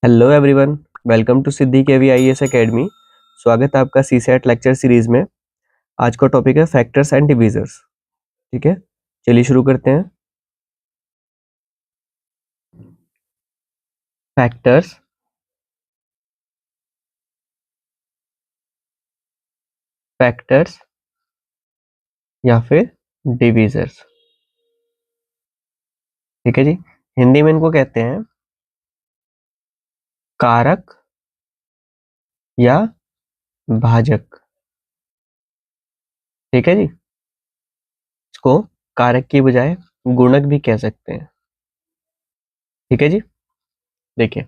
Hello everyone, welcome to Siddhi KV IAS academy. स्वागत है आपका सीसेट लेक्चर सीरीज में। आज का टॉपिक है फैक्टर्स एंड डिवीजर्स। ठीक है, चलिए शुरू करते हैं। फैक्टर्स, फैक्टर्स या फिर डिवीजर्स। ठीक है जी, हिंदी में इनको कहते हैं कारक या भाजक। ठीक है जी, इसको कारक की बजाय गुणक भी कह सकते हैं। ठीक है जी, देखिए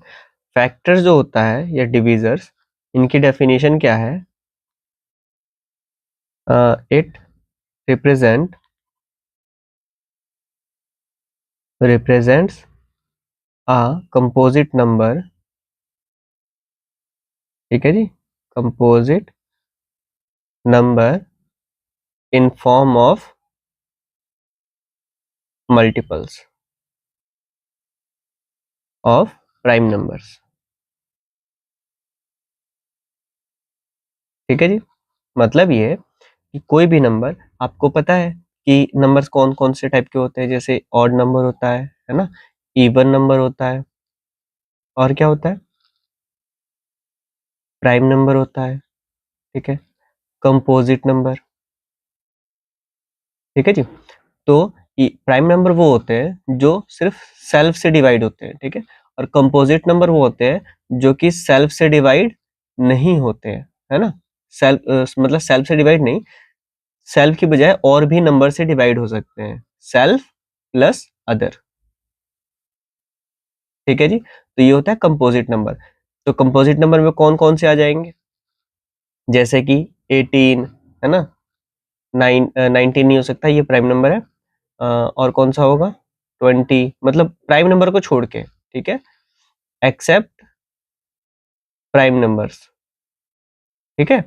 फैक्टर्स जो होता है या डिवीजर्स, इनकी डेफिनेशन क्या है? It represents a composite number। ठीक है जी, composite number in form of multiples of prime numbers। ठीक है जी, मतलब ये है कि कोई भी नंबर, आपको पता है कि नंबर्स कौन कौन से टाइप के होते हैं। जैसे ऑड नंबर होता है ना, इवन नंबर होता है, और क्या होता है, प्राइम नंबर होता है। ठीक है, कंपोजिट नंबर। ठीक है जी, तो प्राइम नंबर वो होते हैं जो सिर्फ सेल्फ से डिवाइड होते हैं। ठीक है, और कंपोजिट नंबर वो होते हैं जो कि सेल्फ से डिवाइड नहीं होते हैं, है ना। सेल्फ मतलब सेल्फ से डिवाइड नहीं, सेल्फ की बजाय और भी नंबर से डिवाइड हो सकते हैं, सेल्फ प्लस अदर। ठीक है जी, तो ये होता है कंपोजिट नंबर। तो कंपोजिट नंबर में कौन कौन से आ जाएंगे? जैसे कि 18, है ना, 19 नहीं हो सकता, ये प्राइम नंबर है। और कौन सा होगा? 20, मतलब प्राइम नंबर को छोड़ के। ठीक है, एक्सेप्ट प्राइम नंबर्स। ठीक है,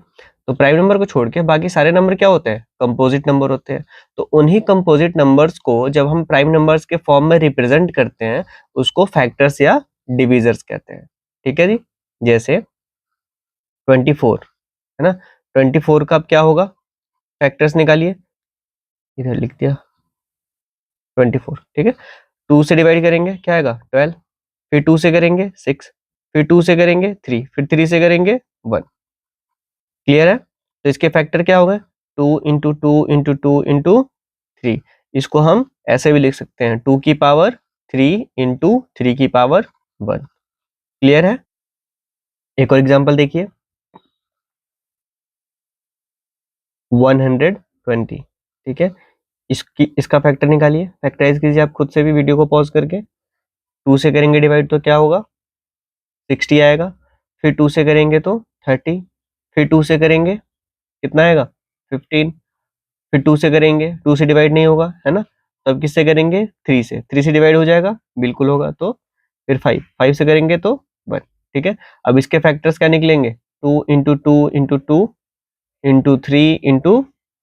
तो प्राइम नंबर को छोड़ के बाकी सारे नंबर क्या होते हैं? कंपोजिट नंबर होते हैं। तो उन्हीं कंपोजिट नंबर्स को जब हम प्राइम नंबर्स के फॉर्म में रिप्रेजेंट करते हैं, उसको फैक्टर्स या डिवीजर्स कहते हैं। ठीक है जी, जैसे 24, है ना, 24 का अब क्या होगा? फैक्टर्स निकालिए, इधर लिख दिया 24। ठीक है, 2 से डिवाइड करेंगे क्या आएगा? 12, फिर 2 से करेंगे 6, फिर 2 से करेंगे 3, फिर 3 से करेंगे 1। क्लियर है? तो इसके फैक्टर क्या हो गए? 2 इंटू 2 इंटू 2 इंटू 3। इसको हम ऐसे भी लिख सकते हैं, 2 की पावर 3 इंटू 3 की पावर 1। क्लियर है? एक और एग्जांपल देखिए, 120। ठीक है, इसका फैक्टर निकालिए, फैक्टराइज कीजिए आप खुद से भी वीडियो को पॉज करके। 2 से करेंगे डिवाइड तो क्या होगा? 60 आएगा, फिर 2 से करेंगे तो 30, फिर 2 से करेंगे कितना आएगा? 15, फिर 2 से करेंगे, 2 से डिवाइड नहीं होगा, है ना, तो अब किससे करेंगे? 3 से। 3 से डिवाइड हो जाएगा? बिल्कुल होगा। तो फिर 5, 5 से करेंगे तो 1। ठीक है, अब इसके फैक्टर्स क्या निकलेंगे? 2 इंटू 2 इंटू 2 इंटू 3 इंटू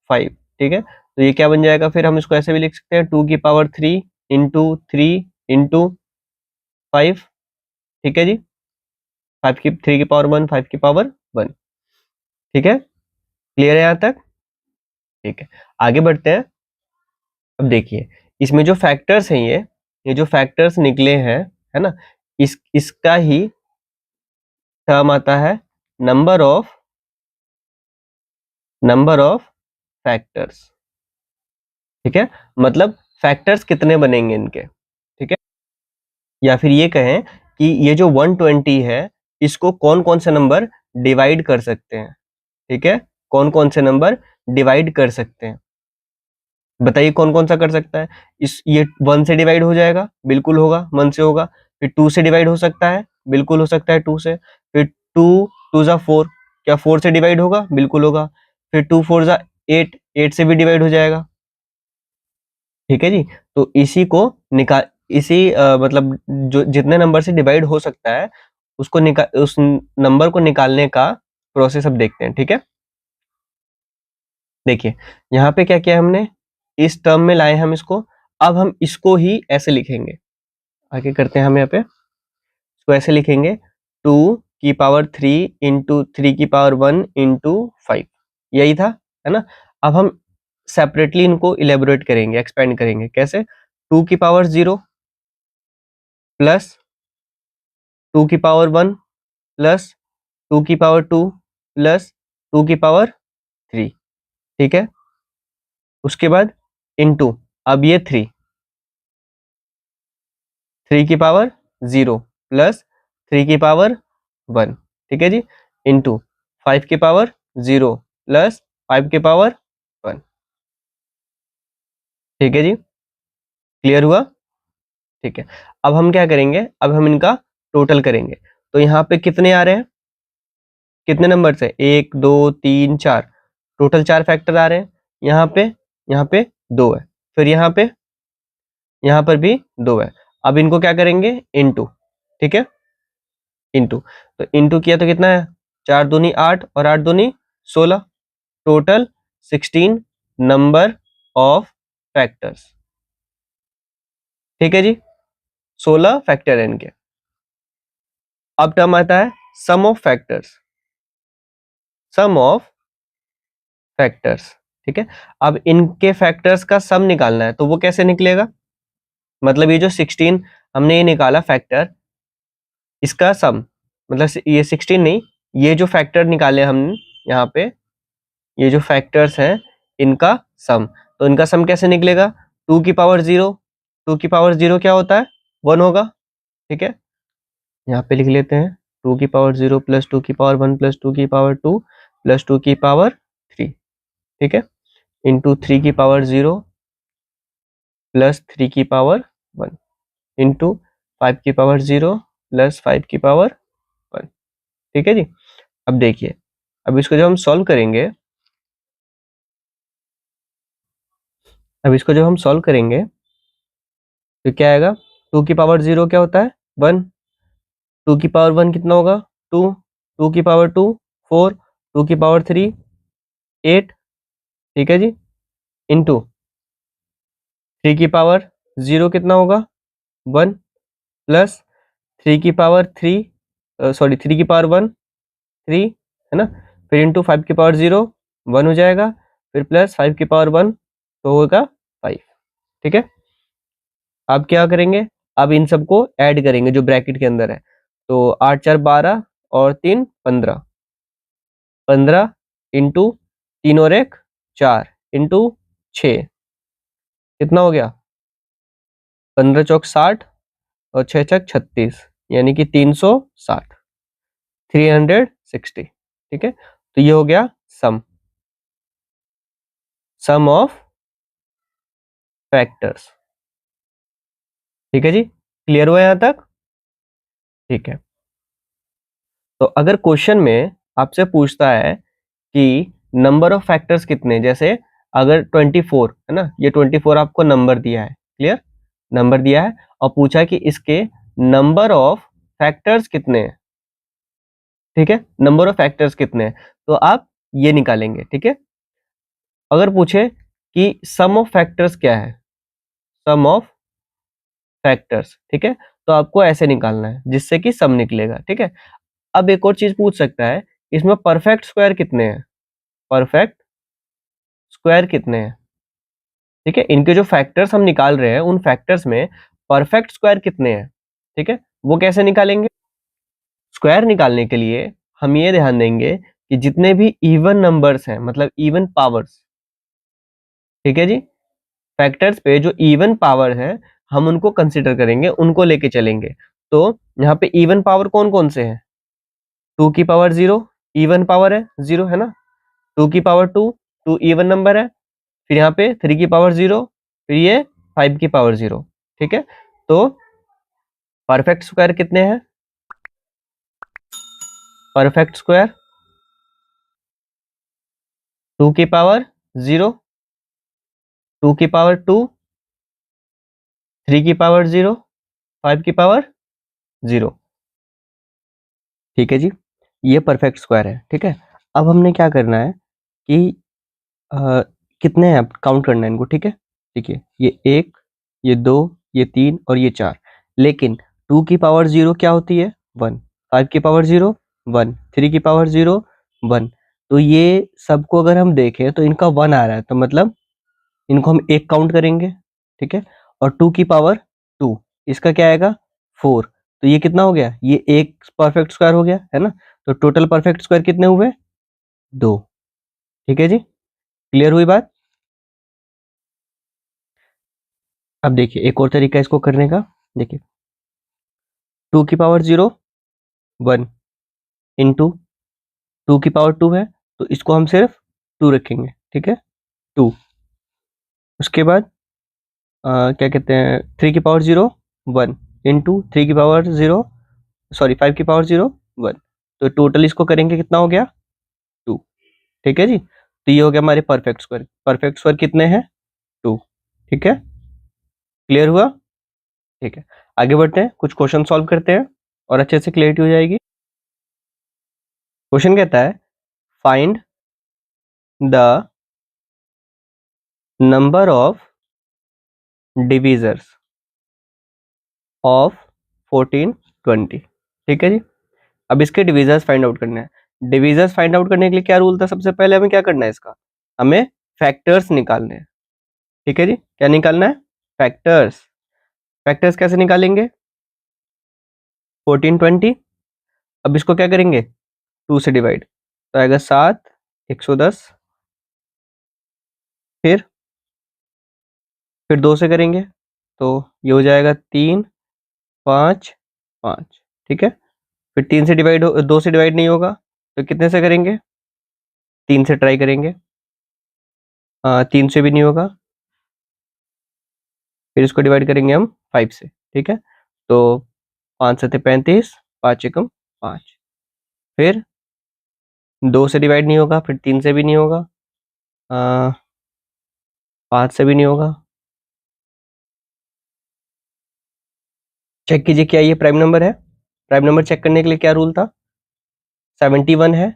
5। ठीक है, तो ये क्या बन जाएगा? फिर हम इसको ऐसे भी लिख सकते हैं, 2 की पावर 3 इंटू 3 इंटू 5। ठीक है जी, 3 की पावर 1, 5 की पावर 1। ठीक है, क्लियर है यहाँ तक? ठीक है, आगे बढ़ते हैं। अब देखिए, इसमें जो फैक्टर्स हैं, ये जो फैक्टर्स निकले हैं, है ना, इसका ही टर्म आता है नंबर ऑफ फैक्टर्स। ठीक है, मतलब फैक्टर्स कितने बनेंगे इनके। ठीक है, या फिर ये कहें कि ये जो 120 है, इसको कौन कौन से नंबर डिवाइड कर सकते हैं। ठीक है, कौन कौन से नंबर डिवाइड कर सकते हैं, बताइए कौन कौन सा कर सकता है? ये 1 से डिवाइड हो जाएगा, बिल्कुल होगा, 1 से होगा। फिर 2 से डिवाइड हो सकता है, बिल्कुल हो सकता है 2 से। फिर 2 2 जा 4, क्या 4 से डिवाइड होगा? बिल्कुल होगा। फिर 2 4 जा 8, 8 से भी डिवाइड हो जाएगा। ठीक है जी, तो इसी को निकाल, मतलब जो जितने नंबर से डिवाइड हो सकता है, उसको निकाल, उस नंबर को निकालने का प्रोसेस अब देखते हैं। ठीक है, देखिए यहाँ पे क्या किया हमने, इस टर्म में लाए हम इसको। अब हम इसको ही ऐसे लिखेंगे, आगे करते हैं हम यहाँ पे, इसको ऐसे लिखेंगे, 2 की पावर 3 इंटू 3 की पावर 1 इंटू 5, यही था, है ना। अब हम सेपरेटली इनको इलेबोरेट करेंगे, एक्सपेंड करेंगे। कैसे? 2 की पावर 0 प्लस 2 की पावर 1 प्लस 2 की पावर 2 प्लस 2 की पावर 3, ठीक है। उसके बाद इनटू, अब ये 3 की पावर 0 प्लस 3 की पावर 1, ठीक है जी, इनटू 5 की पावर 0 प्लस 5 की पावर 1, ठीक है जी, क्लियर हुआ? ठीक है। अब हम क्या करेंगे, अब हम इनका टोटल करेंगे। तो यहाँ पे कितने आ रहे हैं, कितने नंबर है? 1 2 3 4, टोटल 4 फैक्टर आ रहे हैं। यहाँ पे 2 है, फिर यहाँ पर भी 2 है। अब इनको क्या करेंगे, इनटू, ठीक है, इनटू। तो इनटू किया तो कितना है, 4 दूनी 8 और 8 दूनी 16, टोटल 16 नंबर ऑफ फैक्टर्स, ठीक है जी, 16 फैक्टर है इनके। अब टर्म आता है sum of factors, sum of factors, ठीक है। अब इनके फैक्टर्स का सम निकालना है, तो वो कैसे निकलेगा? मतलब ये जो 16 हमने ये निकाला फैक्टर, इसका सम, मतलब ये 16 नहीं, ये जो फैक्टर निकाले हम यहाँ पे, ये जो फैक्टर्स हैं इनका सम, तो इनका सम कैसे निकलेगा? 2 की पावर 0, 2 की पावर 0 क्या होता है, 1 होगा, ठीक है। यहाँ पे लिख लेते हैं 2 की पावर 0 प्लस 2 की पावर 1 प्लस 2 की पावर 2 प्लस 2 की पावर 3, ठीक है, इंटू 3 की पावर 0 प्लस 3 की पावर 1 इंटू 5 की पावर 0 प्लस 5 की पावर 1, ठीक है जी। अब देखिए, अब इसको जब हम सॉल्व करेंगे, अब इसको जब हम सॉल्व करेंगे तो क्या आएगा, 2 की पावर 0 क्या होता है, 1, 2 की पावर 1 कितना होगा, 2, 2 की पावर 2 4, 2 की पावर 3 8, ठीक है जी, इंटू 3 की पावर 0 कितना होगा, 1 प्लस 3 की पावर 3 सॉरी 3 की पावर 1 3, है ना, फिर इंटू 5 की पावर 0 1 हो जाएगा, फिर प्लस 5 की पावर 1 तो होगा 5, ठीक है। अब क्या करेंगे, अब इन सबको ऐड करेंगे जो ब्रैकेट के अंदर है। तो 8 4 12 और 3 15, 15 इंटू 3 और 1 4 इंटू 6, कितना हो गया, 15 चौक 60 और 6 छक 36, यानी कि 360, 360, ठीक है। तो ये हो गया सम, सम ऑफ फैक्टर्स, ठीक है जी, क्लियर हुआ यहां तक? ठीक है। तो अगर क्वेश्चन में आपसे पूछता है कि नंबर ऑफ फैक्टर्स कितने, जैसे अगर 24 है ना, ये 24 आपको नंबर दिया है, क्लियर, नंबर दिया है, और पूछा कि इसके नंबर ऑफ फैक्टर्स कितने हैं, ठीक है, नंबर ऑफ फैक्टर्स कितने हैं, तो आप ये निकालेंगे, ठीक है। अगर पूछे कि सम ऑफ फैक्टर्स क्या है, सम ऑफ फैक्टर्स, ठीक है, तो आपको ऐसे निकालना है जिससे कि सम निकलेगा, ठीक है। अब एक और चीज पूछ सकता है, इसमें परफेक्ट स्क्वायर कितने हैं, परफेक्ट स्क्वायर कितने हैं, ठीक है, इनके जो फैक्टर्स हम निकाल रहे हैं उन फैक्टर्स में परफेक्ट स्क्वायर कितने हैं, ठीक है, वो कैसे निकालेंगे? स्क्वायर निकालने के लिए हम ये ध्यान देंगे कि जितने भी इवन नंबर्स हैं, मतलब इवन पावर्स, ठीक है जी, फैक्टर्स पे जो इवन पावर है हम उनको कंसिडर करेंगे, उनको लेके चलेंगे। तो यहाँ पे इवन पावर कौन कौन से हैं, 2 की पावर 0 इवन पावर है, 0 है ना, 2 की पावर 2 2 इवन नंबर है, फिर यहाँ पे 3 की पावर 0, फिर ये 5 की पावर 0, ठीक है। तो परफेक्ट स्क्वायर कितने हैं, परफेक्ट स्क्वायर 2 की पावर 0, 2 की पावर 2, 3 की पावर 0, 5 की पावर 0, ठीक है जी, ये परफेक्ट स्क्वायर है, ठीक है। अब हमने क्या करना है कि अ, कितने हैं, काउंट करना है इनको, ठीक है, ठीक है, ये 1, ये 2, ये 3 और ये 4, लेकिन 2 की पावर 0 क्या होती है, 1, 5 की पावर 0 1, 3 की पावर 0 1। तो ये सबको अगर हम देखें तो इनका 1 आ रहा है, तो मतलब इनको हम एक काउंट करेंगे, ठीक है। और 2 की पावर 2, इसका क्या आएगा 4। तो ये कितना हो गया, ये एक परफेक्ट स्क्वायर हो गया है ना। तो टोटल परफेक्ट स्क्वायर कितने हुए, 2। ठीक है जी, क्लियर हुई बात। अब देखिए एक और तरीका इसको करने का, देखिए 2 की पावर 0 1 इंटू 2 की पावर 2 है, तो इसको हम सिर्फ 2 रखेंगे, ठीक है 2। उसके बाद क्या कहते हैं 3 की पावर 0 1 इंटू 3 की पावर 0, सॉरी 5 की पावर 0 1। तो टोटल इसको करेंगे कितना हो गया 2। ठीक है जी, तो ये हो गया हमारे परफेक्ट स्क्वायर। परफेक्ट स्क्वायर कितने हैं 2। ठीक है, क्लियर हुआ। ठीक है, आगे बढ़ते हैं, कुछ क्वेश्चन सॉल्व करते हैं और अच्छे से क्लियरिटी हो जाएगी। क्वेश्चन कहता है find the number of divisors of 14 20। ठीक है जी, अब इसके डिविजर्स फाइंड आउट करने हैं। डिविजर्स फाइंड आउट करने के लिए क्या रूल था, सबसे पहले हमें क्या करना है, इसका हमें फैक्टर्स निकालने हैं। ठीक है जी, क्या निकालना है, फैक्टर्स। फैक्टर्स कैसे निकालेंगे, 14 20। अब इसको क्या करेंगे 2 से डिवाइड, तो आएगा 7 110। फिर 2 से करेंगे तो ये हो जाएगा 3 5 5। ठीक है, फिर 3 से डिवाइड 2 से डिवाइड नहीं होगा, तो कितने से करेंगे, 3 से ट्राई करेंगे। 3 से भी नहीं होगा, फिर इसको डिवाइड करेंगे हम 5 से। ठीक है, तो 5 7 35, 5 एकम 5। फिर 2 से डिवाइड नहीं होगा, फिर 3 से भी नहीं होगा, 5 से भी नहीं होगा। चेक कीजिए क्या ये प्राइम नंबर है। प्राइम नंबर चेक करने के लिए क्या रूल था, 71 है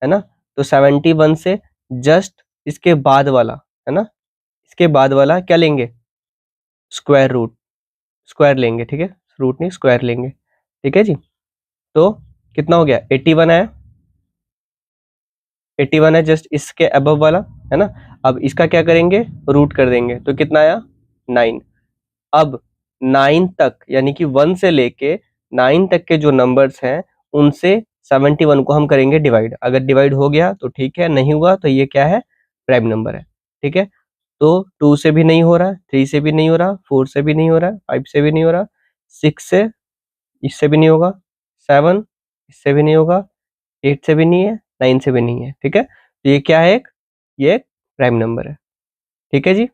ना। तो 71 से जस्ट इसके बाद वाला, है ना, इसके बाद वाला क्या लेंगे, स्क्वायर रूट, स्क्वायर लेंगे। ठीक है, रूट नहीं स्क्वायर लेंगे। ठीक है जी, तो कितना हो गया 81 है, 81 है जस्ट इसके अबव वाला, है ना। अब इसका क्या करेंगे, रूट कर देंगे, तो कितना आया 9। अब 9 तक यानी कि 1 से लेके 9 तक के जो नंबर्स हैं उनसे 71 को हम करेंगे डिवाइड। अगर डिवाइड हो गया तो ठीक है, नहीं हुआ तो ये क्या है, प्राइम नंबर है। ठीक है, तो 2 से भी नहीं हो रहा, 3 से भी नहीं हो रहा, 4 से भी नहीं हो रहा, 5 से भी नहीं हो रहा, 6 से, इससे भी नहीं होगा, 7 इससे भी नहीं होगा, 8 से भी नहीं है, 9 से भी नहीं है। ठीक है, तो ये क्या है, ये एक प्राइम नंबर है। ठीक है जी,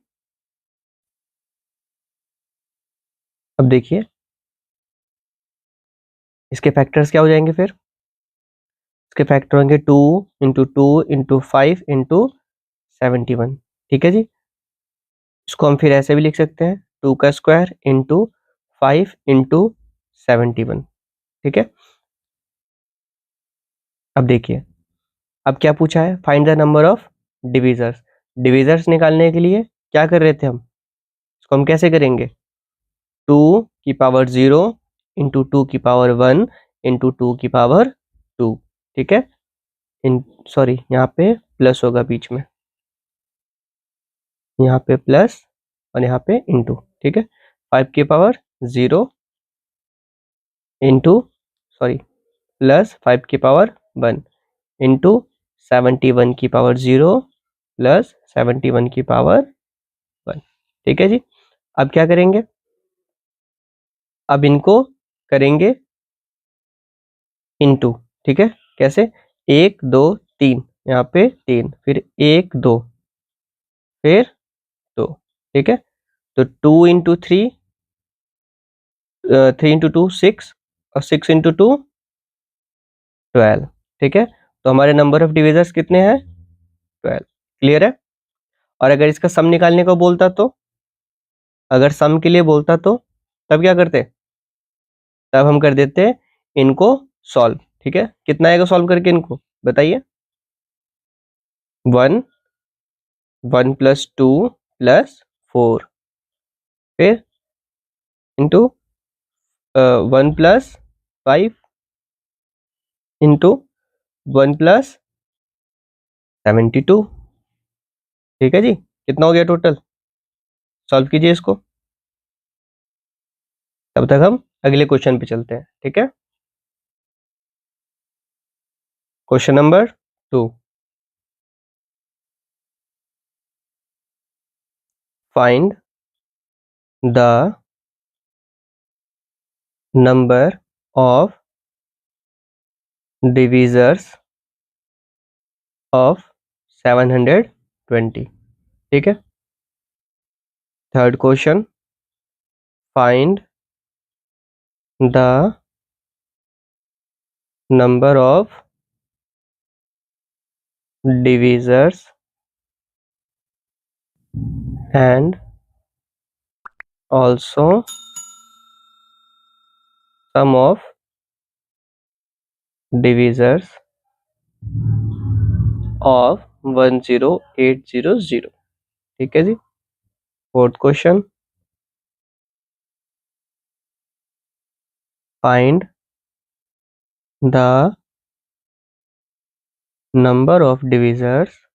अब देखिए इसके फैक्टर्स क्या हो जाएंगे, फिर इसके फैक्टर होंगे 2 इंटू 2 इंटू 5 इंटू 71। ठीक है जी, इसको हम फिर ऐसे भी लिख सकते हैं 2 का स्क्वायर इंटू 5 इंटू 71। ठीक है, अब देखिए अब क्या पूछा है, find the number of divisors. Divisors निकालने के लिए क्या कर रहे थे हम, इसको हम कैसे करेंगे, 2 की पावर 0 इंटू 2 की पावर 1 इंटू 2 की पावर 2। ठीक है, इन सॉरी यहाँ पे प्लस होगा बीच में, यहाँ पे प्लस और यहाँ पे इंटू। ठीक है, 5 की पावर 0 इंटू, सॉरी प्लस 5 की पावर 1 इंटू 71 की पावर 0 प्लस 71 की पावर 1। ठीक है जी, अब क्या करेंगे, अब इनको करेंगे इंटू। ठीक है, कैसे, 1 2 3, यहाँ पे 3, फिर 1 2, फिर 2। ठीक है, तो 2 इंटू 3, 3 इंटू 2 6, और 6 इंटू 2 12। ठीक है, तो हमारे नंबर ऑफ डिविजर्स कितने हैं 12। क्लियर है। और अगर इसका सम निकालने को बोलता तो, अगर सम के लिए बोलता तो तब क्या करते, तब हम कर देते इनको सॉल्व। ठीक है, कितना आएगा सॉल्व करके इनको बताइए, 1 1 प्लस 2 प्लस 4, फिर इंटू 1 प्लस 5 इंटू 1 प्लस 72। ठीक है जी, कितना हो गया टोटल? सॉल्व कीजिए इसको, तब तक हम अगले क्वेश्चन पे चलते हैं। ठीक है, question number 2, find the number of divisors of 720। ठीक है, third question, find the number of divisors and also sum of divisors of 10800। ठीक है जी, fourth question, find the number of divisors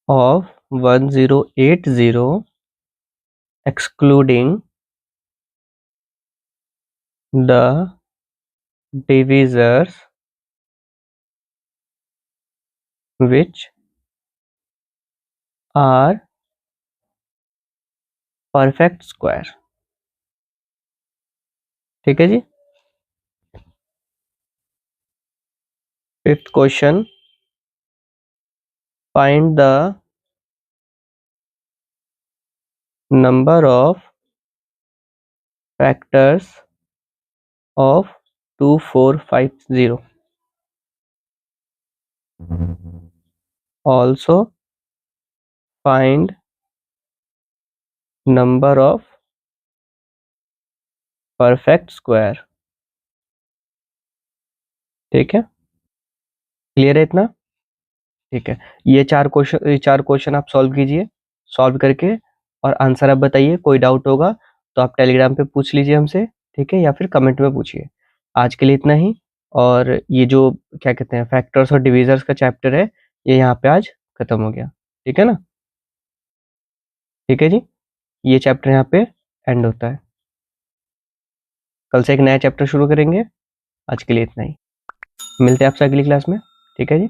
of 1080 excluding the divisors which are perfect square। ठीक है जी, fifth question, find the number of factors of 2450। also find number of perfect square। ठीक है, clear है इतना? ठीक है, ये चार क्वेश्चन आप सॉल्व कीजिए, सॉल्व करके और आंसर आप बताइए। कोई डाउट होगा तो आप टेलीग्राम पे पूछ लीजिए हमसे, ठीक है, या फिर कमेंट में पूछिए। आज के लिए इतना ही। और ये जो क्या कहते हैं फैक्टर्स और डिविजर्स का चैप्टर है, ये यहाँ पे आज खत्म हो गया। ठीक है ना? ठीक है जी, ये चैप्टर यहाँ पे एंड होता है। कल से एक नया चैप्टर शुरू करेंगे। आज के लिए इतना ही, मिलते हैं आपसे अगली क्लास में। ठीक है जी।